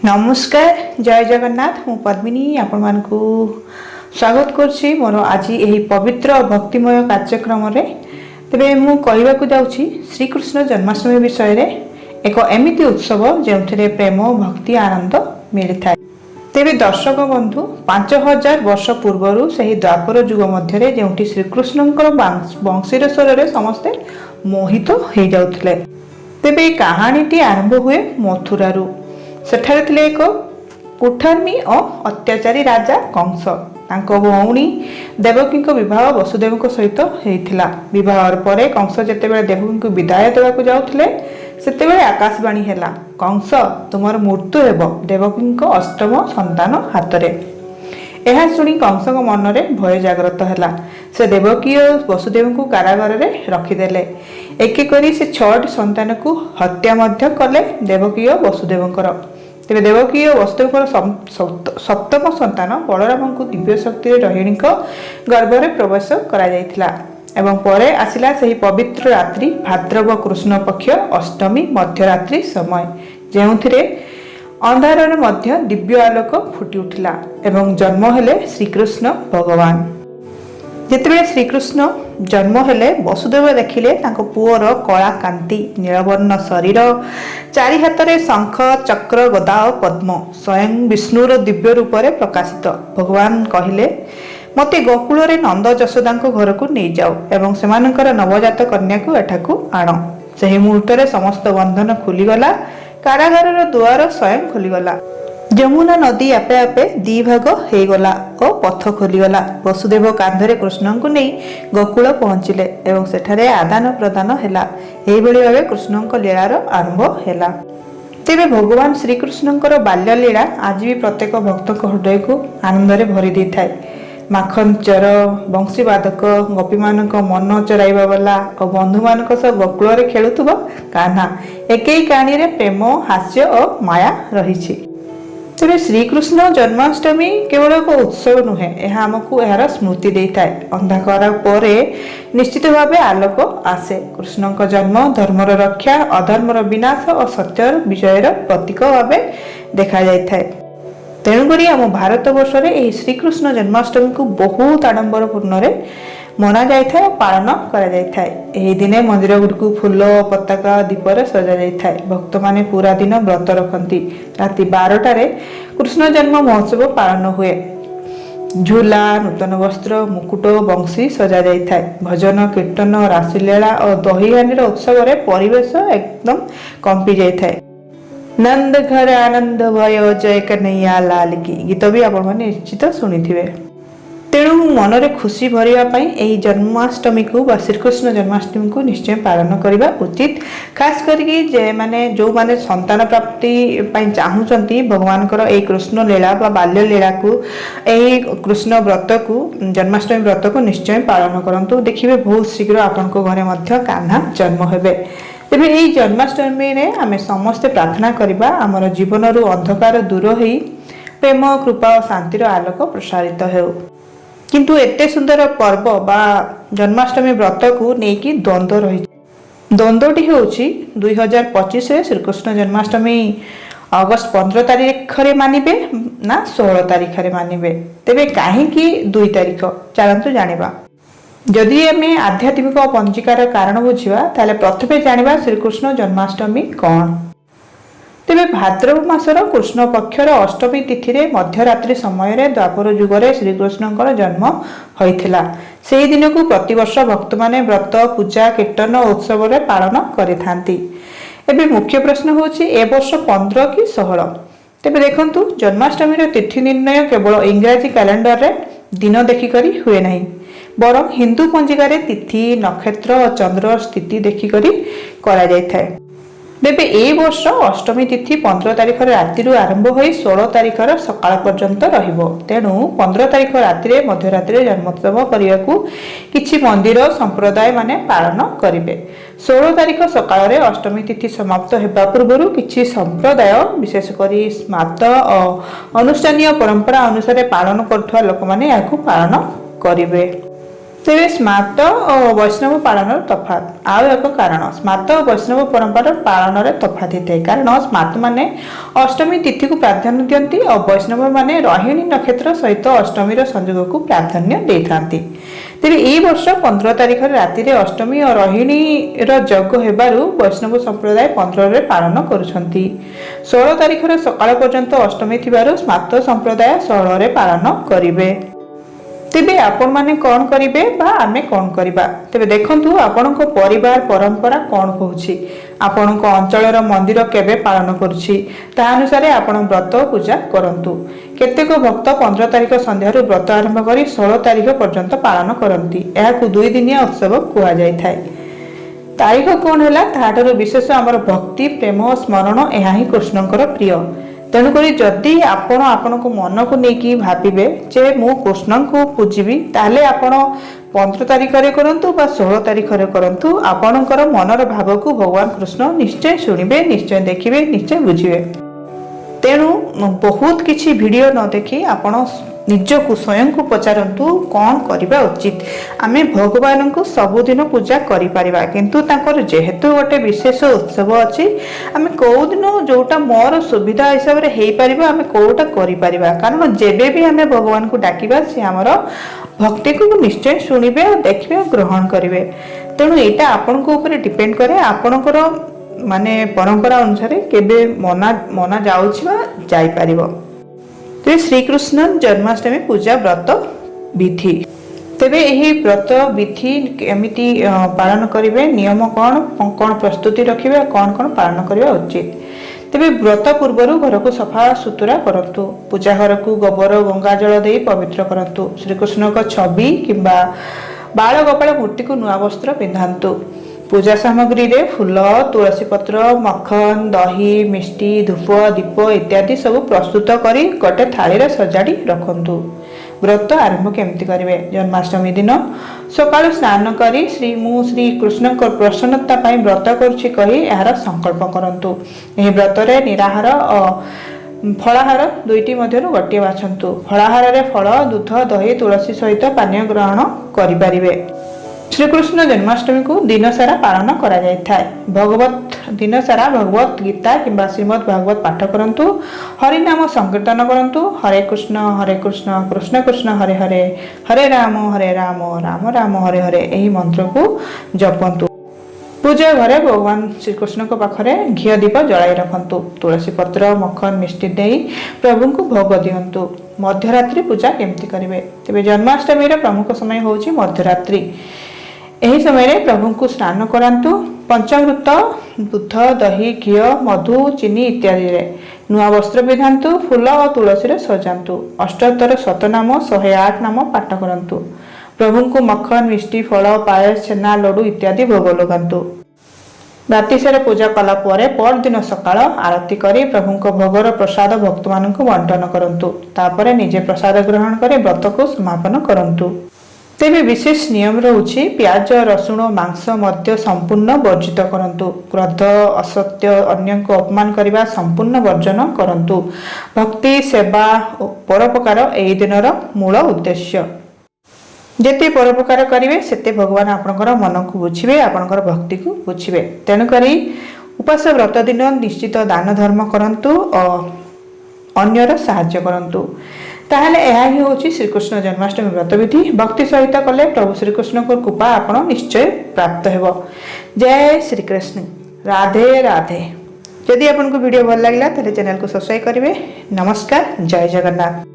नमस्कार जय जगन्नाथ मु पद्मिनी आपण मानकु स्वागत करछि मोर आज यही पवित्र और भक्तिमय कार्यक्रम रे तेबे मु कहबा को जाउछि श्री कृष्ण जन्माष्टमी विषय रे एक एमिति उत्सव जेउठरे प्रेम भक्ति आनंद मिलि थाए। तेबे दर्शक बंधु 5000 वर्ष पूर्वरु सही द्वापर युग मध्यरे जेउठी श्री कृष्णकर वंशीर स्वर रे समस्ते मोहित हो जाउथले। तेबे कहानीटी आरंभ हुए मथुरारू। सेठारे थिले एक कुठर्मी और अत्याचारी राजा कंस तांको भौणी देवकी विवाह वसुदेव सहित होइथिला। विवाह परे कंस जेतेबेले देवकी को विदाय देवाक जाउथिले सेतेबेले आकाशवाणी हेला, कंस तुमर मृत्यु हेब देवकी अष्टम संतान हातरे। यह शुणी कंस मन में भय जागृत है। से देवकी और वसुदेव को कारागार में रखिदेले। एक करी से 6 संतान को हत्या मध्य कले देवकी और वसुदेवंकर। तेरे देवकी और वसुदेव सप्तम संतान बलराम को दिव्य शक्ति रोहिणी गर्भ में प्रवेश करा एवं परे आसिला सही पवित्र रात्रि भाद्रव कृष्ण पक्ष अष्टमी मध्यरात्रि समय जेउथिरे अंधार मध्य दिव्य आलोक फुटी उठिला एवं जन्म हेले श्रीकृष्ण भगवान। जितेबाला श्रीकृष्ण जन्म हेले वसुदेव देखिले तांको पुओर कला कांति नीलवर्ण शरीर चारि हाथ शंख चक्र गदा और पद्म स्वयं विष्णुर दिव्य रूप में प्रकाशित। भगवान कहिले मते गोकुल रे नंद जशोदा घर को नहीं जाओ एवं सेमानकर नवजात कन्या को एठाकू आण। सही मुहूर्त समस्त बंधन खुलीगला, कारागार द्वार स्वयं खोलीगला, यमुना नदी आपे आपे दी भाग हो गला और पथ खोलीगला। वसुदेव कांधरे कृष्ण को नहीं गोकुल पहुंचिले एवं सेठारे आदान प्रदान हैला। एही भली भाबे कृष्णଙ୍କ लीलार आरंभ हैला। तेबे भगवान श्रीकृष्णଙ୍କର बाल्य लीला आज भी प्रत्येक भक्त हृदय को आनंद रे भरी दै थाए। माखन चर बंशी बाधक गोपी मानक मन चराइबा वाला और बंधु मानक सह गोकुल रे खेलुथबा कान्हा एक ही कहानी रे प्रेम हास्य और माया रही। तेरे श्रीकृष्ण जन्माष्टमी केवल एक उत्सव नुहे, यह आमको यार स्मृति देता है। अंधकार परे निश्चित भाव आलोक आसे। कृष्ण का जन्म धर्मर रक्षा अधर्मर विनाश और सत्यर विजयर प्रतीक भाव देखा जाए। तेणुक आम भारत वर्ष में श्रीकृष्ण जन्माष्टमी को बहुत आडंबर पूर्ण मना जाए पालन करा दिने मंदिर गुड़ को फूल पताका दीपर सजा जाए। भक्त माने पूरा दिन व्रत रखती। राति 12टारे कृष्ण जन्म महोत्सव पालन हुए। झूला नूतन वस्त्र मुकुट बंशी सजा जाए। भजन कीर्तन रासलीला और दहीहानी उत्सव परिवेश एकदम कंपी जाए। नंद घर आनंद भयो जय कन्हैया लाल की गीत भी आप निश्चित शुणी। तेणु मन में खुशी भरवाई यही जन्माष्टमी को श्रीकृष्ण जन्माष्टमी को निश्चय पालन करने उचित। खास करके माने जो माने संतान प्राप्ति चाहूँगी भगवान कृष्ण लीला बाल्य लीला को यही कृष्ण व्रत को जन्माष्टमी व्रत को निश्चय पालन करंतु। देखिए बहुत शीघ्र आपण घरे मध्य कान्हा जन्म हेबे। तेबे यही जन्माष्टमी रे आमे समस्ते प्रार्थना करिबा आमर जीवन रु अंधकार दूर होई प्रेम कृपा और शांतिर आलोक प्रसारित हो। किंतु एते सुंदर पर्व बा जन्माष्टमी व्रत को नेकी द्वंद्व रही। द्वंद्वटी होउछि 2025 रे श्रीकृष्ण जन्माष्टमी अगस्त 15 तारीख रे मानिबे ना 16 तारीख रे मानिबे। तेबे काहे कि 2 तारीख चलंतु जानिबा। जदि आमे आध्यात्मिक पंजिकार कारण बुझिबा ताले प्रथमे जानिबा श्रीकृष्ण जन्माष्टमी कौन। तेबे भाद्रव मासर कृष्ण पक्षर अष्टमी तिथि रे मध्यरात्रि समय रे द्वापर युगरे श्रीकृष्णଙ୍କର जन्म होइथिला। सेही दिन को प्रतिवर्ष भक्त माने व्रत पूजा कीर्तन उत्सव रे पालन करिथांती। एबे मुख्य प्रश्न होछि ए वर्ष 15 कि 16। तेबे देखंतु जन्माष्टमी रे तिथि निर्णय केवल इंग्रजी कैलेंडर रे दिन देखि करी हुए नहीं, बरं हिंदू पंजिका रे तिथि नक्षत्र और चंद्र स्थिति देखि करी करा जाय थाए। तेबे ए वर्ष अष्टमी तिथि 15 तारीख राति आरंभ हो 16 तारीख सकाळ पर्यंत रहिबो। तेणु 15 तारीख राति मध्यरात्रि जन्मोत्सव करने को किछि मंदिर संप्रदाय माने पालन करिवे। 16 तारीख सकाळ अष्टमी तिथि समाप्त हेबा पूर्व किछि संप्रदाय विशेषकर स्मार्त और अनुष्ठानीय परंपरा अनुसार पालन करुवा लोक माने याकू पालन करिवे। ତେବେ ସ୍ମାର୍ତ ଓ ବୈଷ୍ଣବ ପାଳନର ତଫାତ୍ ଆଉ ଏକ କାରଣ ସ୍ମାର୍ତ ଓ ବୈଷ୍ଣବ ପରମ୍ପରା ପାଳନରେ ତଫାତ୍ ହୋଇଥାଏ। କାରଣ ସ୍ମାର୍ତ ମାନେ ଅଷ୍ଟମୀ ତିଥିକୁ ପ୍ରାଧାନ୍ୟ ଦିଅନ୍ତି ଓ ବୈଷ୍ଣବ ମାନେ ରୋହିଣୀ ନକ୍ଷତ୍ର ସହିତ ଅଷ୍ଟମୀର ସଂଯୋଗକୁ ପ୍ରାଧାନ୍ୟ ଦେଇଥାନ୍ତି। ତେବେ ଏହି ବର୍ଷ 15 ତାରିଖରେ ରାତିରେ ଅଷ୍ଟମୀ ଓ ରୋହିଣୀର ଯୋଗ ହେବାରୁ ବୈଷ୍ଣବ ସମ୍ପ୍ରଦାୟ 15ରେ ପାଳନ କରୁଛନ୍ତି। 16 ତାରିଖର ସକାଳ ପର୍ଯ୍ୟନ୍ତ ଅଷ୍ଟମୀ ଥିବାରୁ ସ୍ମାର୍ତ ସମ୍ପ୍ରଦାୟ 16ରେ ପାଳନ କରିବେ। ତେବେ ଆପଣମାନେ କ'ଣ କରିବେ ବା ଆମେ କ'ଣ କରିବା? ତେବେ ଦେଖନ୍ତୁ ଆପଣଙ୍କ ପରିବାର ପରମ୍ପରା କ'ଣ କହୁଛି, ଆପଣଙ୍କ ଅଞ୍ଚଳର ମନ୍ଦିର କେବେ ପାଳନ କରୁଛି, ତା ଅନୁସାରେ ଆପଣ ବ୍ରତ ପୂଜା କରନ୍ତୁ। କେତେକ ଭକ୍ତ 15 ତାରିଖ ସନ୍ଧ୍ୟାରୁ ବ୍ରତ ଆରମ୍ଭ କରି 16 ତାରିଖ ପର୍ଯ୍ୟନ୍ତ ପାଳନ କରନ୍ତି। ଏହାକୁ 2 ଦିନିଆ ଉତ୍ସବ କୁହାଯାଇଥାଏ। ତାରିଖ କ'ଣ ହେଲା ତାହାଠାରୁ ବିଶେଷ ଆମର ଭକ୍ତି ପ୍ରେମ ଓ ସ୍ମରଣ, ଏହା ହିଁ କୃଷ୍ଣଙ୍କର ପ୍ରିୟ। ତେଣୁକରି ଯଦି ଆପଣ ଆପଣଙ୍କ ମନକୁ ନେଇକି ଭାବିବେ ଯେ ମୁଁ କୃଷ୍ଣଙ୍କୁ ପୂଜିବି, ତାହେଲେ ଆପଣ 15 ତାରିଖରେ କରନ୍ତୁ ବା 16 ତାରିଖରେ କରନ୍ତୁ, ଆପଣଙ୍କର ମନର ଭାବକୁ ଭଗବାନ କୃଷ୍ଣ ନିଶ୍ଚୟ ଶୁଣିବେ, ନିଶ୍ଚୟ ଦେଖିବେ, ନିଶ୍ଚୟ ବୁଝିବେ। ତେଣୁ ବହୁତ କିଛି ଭିଡ଼ିଓ ନ ଦେଖି ଆପଣ ନିଜକୁ ସ୍ୱୟଂକୁ ପଚାରନ୍ତୁ କ'ଣ କରିବା ଉଚିତ। ଆମେ ଭଗବାନଙ୍କୁ ସବୁଦିନ ପୂଜା କରିପାରିବା, କିନ୍ତୁ ତାଙ୍କର ଯେହେତୁ ଗୋଟେ ବିଶେଷ ଉତ୍ସବ ଅଛି, ଆମେ କେଉଁଦିନ ଯେଉଁଟା ମୋର ସୁବିଧା ହିସାବରେ ହେଇପାରିବ ଆମେ କେଉଁଟା କରିପାରିବା। କାରଣ ଯେବେ ବି ଆମେ ଭଗବାନଙ୍କୁ ଡାକିବା ସେ ଆମର ଭକ୍ତିକୁ ନିଶ୍ଚୟ ଶୁଣିବେ ଆଉ ଦେଖିବେ ଆଉ ଗ୍ରହଣ କରିବେ। ତେଣୁ ଏଇଟା ଆପଣଙ୍କ ଉପରେ ଡିପେଣ୍ଡ କରେ, ଆପଣଙ୍କର ମାନେ ପରମ୍ପରା ଅନୁସାରେ କେବେ ମନା ଯାଉଛି ବା ଯାଇପାରିବ। ତେବେ ଶ୍ରୀକୃଷ୍ଣ ଜନ୍ମାଷ୍ଟମୀ ପୂଜା ବ୍ରତ ବିଧି। ତେବେ ଏହି ବ୍ରତ ବିଧି କେମିତି ପାଳନ କରିବେ, ନିୟମ କ'ଣ କ'ଣ ପ୍ରସ୍ତୁତି ରଖିବେ, କ'ଣ କ'ଣ ପାଳନ କରିବା ଉଚିତ। ତେବେ ବ୍ରତ ପୂର୍ବରୁ ଘରକୁ ସଫା ସୁତୁରା କରନ୍ତୁ। ପୂଜା ଘରକୁ ଗୋବର ଗଙ୍ଗା ଜଳ ଦେଇ ପବିତ୍ର କରନ୍ତୁ। ଶ୍ରୀକୃଷ୍ଣଙ୍କ ଛବି କିମ୍ବା ବାଳ ଗୋପାଳ ମୂର୍ତ୍ତିକୁ ନୂଆ ବସ୍ତ୍ର ପିନ୍ଧାନ୍ତୁ। ପୂଜା ସାମଗ୍ରୀରେ ଫୁଲ, ତୁଳସୀ ପତ୍ର, ମଖନ, ଦହି, ମିଷ୍ଟି, ଧୂପ, ଦୀପ ଇତ୍ୟାଦି ସବୁ ପ୍ରସ୍ତୁତ କରି ଗୋଟେ ଥାଳିରେ ସଜାଡ଼ି ରଖନ୍ତୁ। ବ୍ରତ ଆରମ୍ଭ କେମିତି କରିବେ? ଜନ୍ମାଷ୍ଟମୀ ଦିନ ସକାଳୁ ସ୍ନାନ କରି ମୁଁ ଶ୍ରୀକୃଷ୍ଣଙ୍କ ପ୍ରସନ୍ନତା ପାଇଁ ବ୍ରତ କରୁଛି କହି ଏହାର ସଂକଳ୍ପ କରନ୍ତୁ। ଏହି ବ୍ରତରେ ନିରାହାର ଓ ଫଳାହାର ଦୁଇଟି ମଧ୍ୟରୁ ଗୋଟିଏ ବାଛନ୍ତୁ। ଫଳାହାରରେ ଫଳ, ଦୁଧ, ଦହି, ତୁଳସୀ ସହିତ ପାନୀୟ ଗ୍ରହଣ କରିପାରିବେ। ଶ୍ରୀକୃଷ୍ଣ ଜନ୍ମାଷ୍ଟମୀକୁ ଦିନସାରା ପାଳନ କରାଯାଇଥାଏ। ଦିନସାରା ଭଗବତ ଗୀତା କିମ୍ବା ଶ୍ରୀମଦ୍ ଭାଗବତ ପାଠ କରନ୍ତୁ। ହରିନାମ ସଂକୀର୍ତ୍ତନ କରନ୍ତୁ। ହରେ କୃଷ୍ଣ କୃଷ୍ଣ କୃଷ୍ଣ ହରେ ହରେ, ହରେ ରାମ ରାମ ରାମ ହରେ ହରେ ଏହି ମନ୍ତ୍ରକୁ ଜପନ୍ତୁ। ପୂଜା ଘରେ ଭଗବାନ ଶ୍ରୀକୃଷ୍ଣଙ୍କ ପାଖରେ ଘିଅ ଦୀପ ଜଳାଇ ରଖନ୍ତୁ। ତୁଳସୀ ପତ୍ର, ମଖନ, ମିଷ୍ଟି ଦେଇ ପ୍ରଭୁଙ୍କୁ ଭୋଗ ଦିଅନ୍ତୁ। ମଧ୍ୟରାତ୍ରି ପୂଜା କେମିତି କରିବେ? ତେବେ ଜନ୍ମାଷ୍ଟମୀର ପ୍ରମୁଖ ସମୟ ହେଉଛି ମଧ୍ୟରାତ୍ରି। ଏହି ସମୟରେ ପ୍ରଭୁଙ୍କୁ ସ୍ନାନ କରାନ୍ତୁ। ପଞ୍ଚାମୃତ, ଦୁଧ, ଦହି, ଘିଅ, ମଧୁ, ଚିନି ଇତ୍ୟାଦିରେ ନୂଆ ବସ୍ତ୍ର ପିନ୍ଧାନ୍ତୁ। ଫୁଲ ଓ ତୁଳସୀରେ ସଜାନ୍ତୁ। ଅଷ୍ଟୋତ୍ତର ଶତନାମ 108 ନାମ ପାଠ କରନ୍ତୁ। ପ୍ରଭୁଙ୍କୁ ମଖନ, ମିଷ୍ଟି, ଫଳ, ପାୟସ, ଛେନା, ଲଡୁ ଇତ୍ୟାଦି ଭୋଗ ଲଗାନ୍ତୁ। ରାତିସାରା ପୂଜା କଲା ପରେ ପରଦିନ ସକାଳ ଆରତି କରି ପ୍ରଭୁଙ୍କ ଭୋଗର ପ୍ରସାଦ ଭକ୍ତମାନଙ୍କୁ ବଣ୍ଟନ କରନ୍ତୁ। ତାପରେ ନିଜେ ପ୍ରସାଦ ଗ୍ରହଣ କରି ବ୍ରତକୁ ସମାପନ କରନ୍ତୁ। ତେବେ ବିଶେଷ ନିୟମ ରହୁଛି, ପିଆଜ, ରସୁଣ, ମାଂସ ମଦ୍ୟ ସମ୍ପୂର୍ଣ୍ଣ ବର୍ଜିତ କରନ୍ତୁ। କ୍ରୋଧ, ଅସତ୍ୟ, ଅନ୍ୟଙ୍କୁ ଅପମାନ କରିବା ସମ୍ପୂର୍ଣ୍ଣ ବର୍ଜନ କରନ୍ତୁ। ଭକ୍ତି, ସେବା ଓ ପରୋପକାର ଏହି ଦିନର ମୂଳ ଉଦ୍ଦେଶ୍ୟ। ଯେତେ ପରୋପକାର କରିବେ ସେତେ ଭଗବାନ ଆପଣଙ୍କର ମନକୁ ବୁଝିବେ, ଆପଣଙ୍କର ଭକ୍ତିକୁ ବୁଝିବେ। ତେଣୁକରି ଉପାସ ବ୍ରତ ଦିନ ନିଶ୍ଚିତ ଦାନ ଧର୍ମ କରନ୍ତୁ ଓ ଅନ୍ୟର ସାହାଯ୍ୟ କରନ୍ତୁ। ତାହେଲେ ଏହା ହିଁ ହେଉଛି ଶ୍ରୀକୃଷ୍ଣ ଜନ୍ମାଷ୍ଟମୀ ବ୍ରତବିଧି। ଭକ୍ତି ସହିତ କଲେ ପ୍ରଭୁ ଶ୍ରୀକୃଷ୍ଣଙ୍କ କୃପା ଆପଣ ନିଶ୍ଚୟ ପ୍ରାପ୍ତ ହେବ। ଜୟ ଶ୍ରୀକୃଷ୍ଣ, ରାଧେ ରାଧେ। ଯଦି ଆପଣଙ୍କୁ ଭିଡ଼ିଓ ଭଲ ଲାଗିଲା ତାହେଲେ ଚ୍ୟାନେଲକୁ ସବସ୍କ୍ରାଇବ୍ କରିବେ। ନମସ୍କାର, ଜୟ ଜଗନ୍ନାଥ।